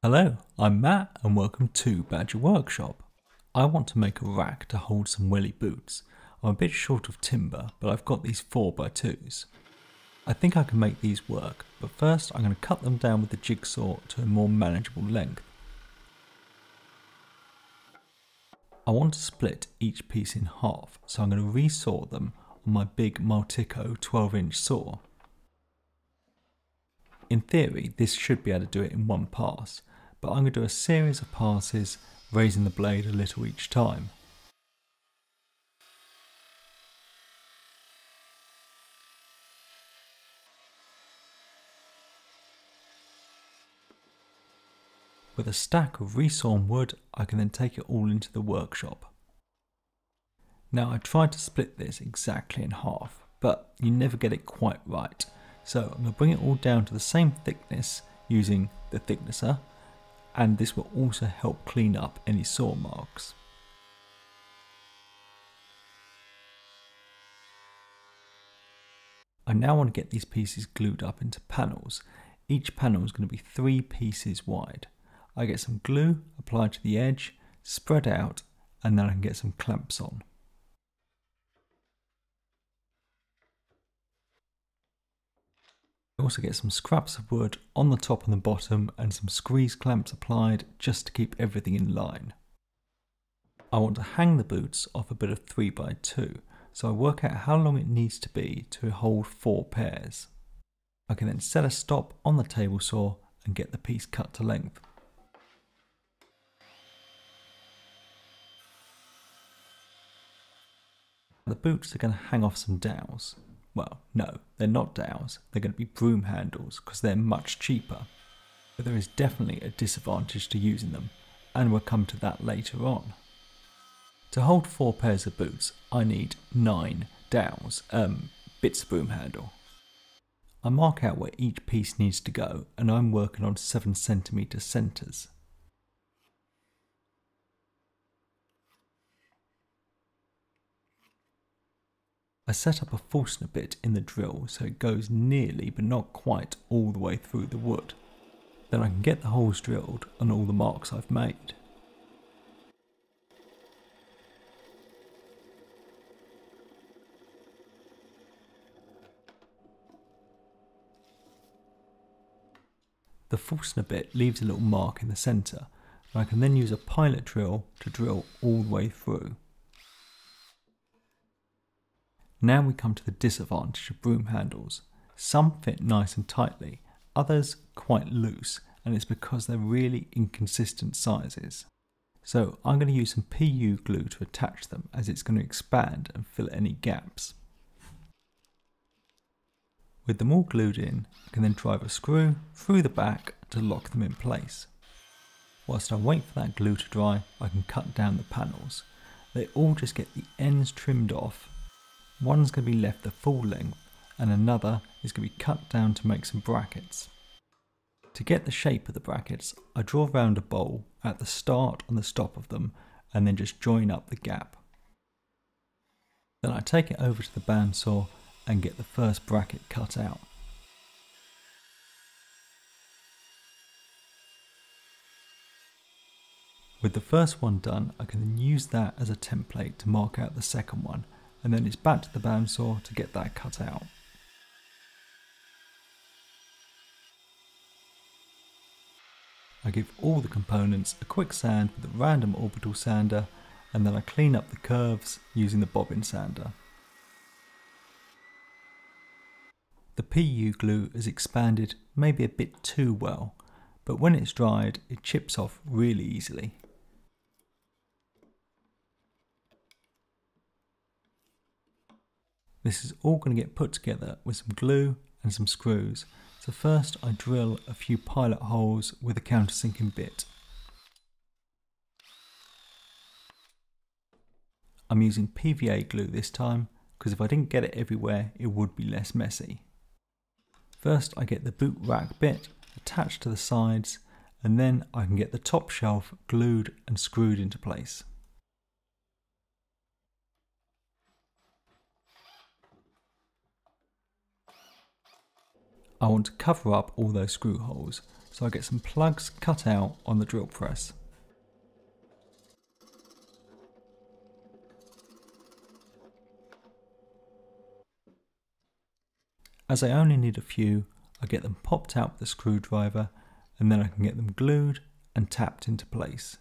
Hello, I'm Matt and welcome to Badger Workshop. I want to make a rack to hold some welly boots. I'm a bit short of timber, but I've got these 4x2s. I think I can make these work, but first I'm going to cut them down with the jigsaw to a more manageable length. I want to split each piece in half, so I'm going to resaw them on my big Multico 12-inch saw. In theory, this should be able to do it in one pass, but I'm going to do a series of passes, raising the blade a little each time. With a stack of resawn wood, I can then take it all into the workshop. Now I tried to split this exactly in half, but you never get it quite right. So I'm going to bring it all down to the same thickness using the thicknesser, and this will also help clean up any saw marks. I now want to get these pieces glued up into panels. Each panel is going to be 3 pieces wide. I get some glue applied to the edge, spread out, and then I can get some clamps on. I also get some scraps of wood on the top and the bottom and some squeeze clamps applied just to keep everything in line. I want to hang the boots off a bit of 3x2, so I work out how long it needs to be to hold 4 pairs. I can then set a stop on the table saw and get the piece cut to length. The boots are going to hang off some dowels. Well, no, they're not dowels, they're going to be broom handles because they're much cheaper. But there is definitely a disadvantage to using them, and we'll come to that later on. To hold 4 pairs of boots, I need 9 dowels, bits of broom handle. I mark out where each piece needs to go, and I'm working on 7cm centres. I set up a Forstner bit in the drill so it goes nearly but not quite all the way through the wood. Then I can get the holes drilled on all the marks I've made. The Forstner bit leaves a little mark in the centre, and I can then use a pilot drill to drill all the way through. Now we come to the disadvantage of broom handles. Some fit nice and tightly, others quite loose, and it's because they're really inconsistent sizes. So I'm going to use some PU glue to attach them, as it's going to expand and fill any gaps. With them all glued in, I can then drive a screw through the back to lock them in place. Whilst I wait for that glue to dry, I can cut down the panels. They all just get the ends trimmed off. One's going to be left the full length and another is going to be cut down to make some brackets. To get the shape of the brackets, I draw around a bowl at the start and the stop of them and then just join up the gap. Then I take it over to the bandsaw and get the first bracket cut out. With the first one done, I can then use that as a template to mark out the second one, and then it's back to the bandsaw to get that cut out. I give all the components a quick sand with a random orbital sander, and then I clean up the curves using the bobbin sander. The PU glue is expanded maybe a bit too well, but when it's dried it chips off really easily. This is all going to get put together with some glue and some screws, so first I drill a few pilot holes with a countersinking bit. I'm using PVA glue this time because if I didn't get it everywhere it would be less messy. First I get the boot rack bit attached to the sides, and then I can get the top shelf glued and screwed into place. I want to cover up all those screw holes, so I get some plugs cut out on the drill press. As I only need a few, I get them popped out with a screwdriver, and then I can get them glued and tapped into place.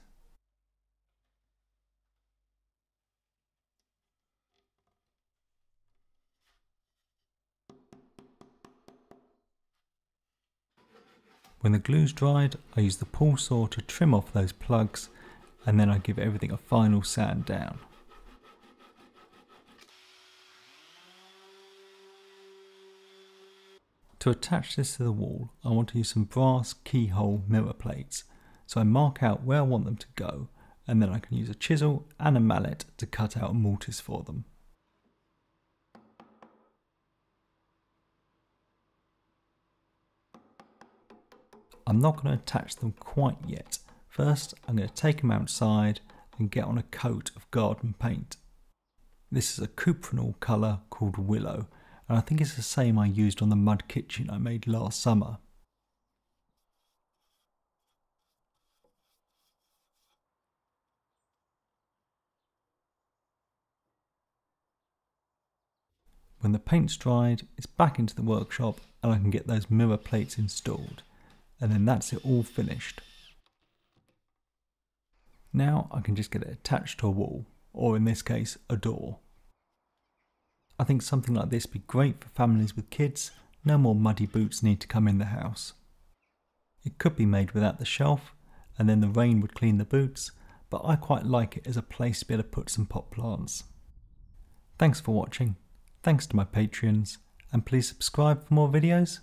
When the glue's dried, I use the pull saw to trim off those plugs, and then I give everything a final sand down. To attach this to the wall, I want to use some brass keyhole mirror plates, so I mark out where I want them to go, and then I can use a chisel and a mallet to cut out a mortise for them. I'm not going to attach them quite yet. First, I'm going to take them outside and get on a coat of garden paint. This is a cuprinol colour called Willow, and I think it's the same I used on the mud kitchen I made last summer. When the paint's dried, it's back into the workshop and I can get those mirror plates installed, and then that's it all finished. Now I can just get it attached to a wall, or in this case a door. I think something like this would be great for families with kids. No more muddy boots need to come in the house. It could be made without the shelf, and then the rain would clean the boots, but I quite like it as a place to be able to put some pot plants. Thanks for watching, thanks to my Patreons, and please subscribe for more videos.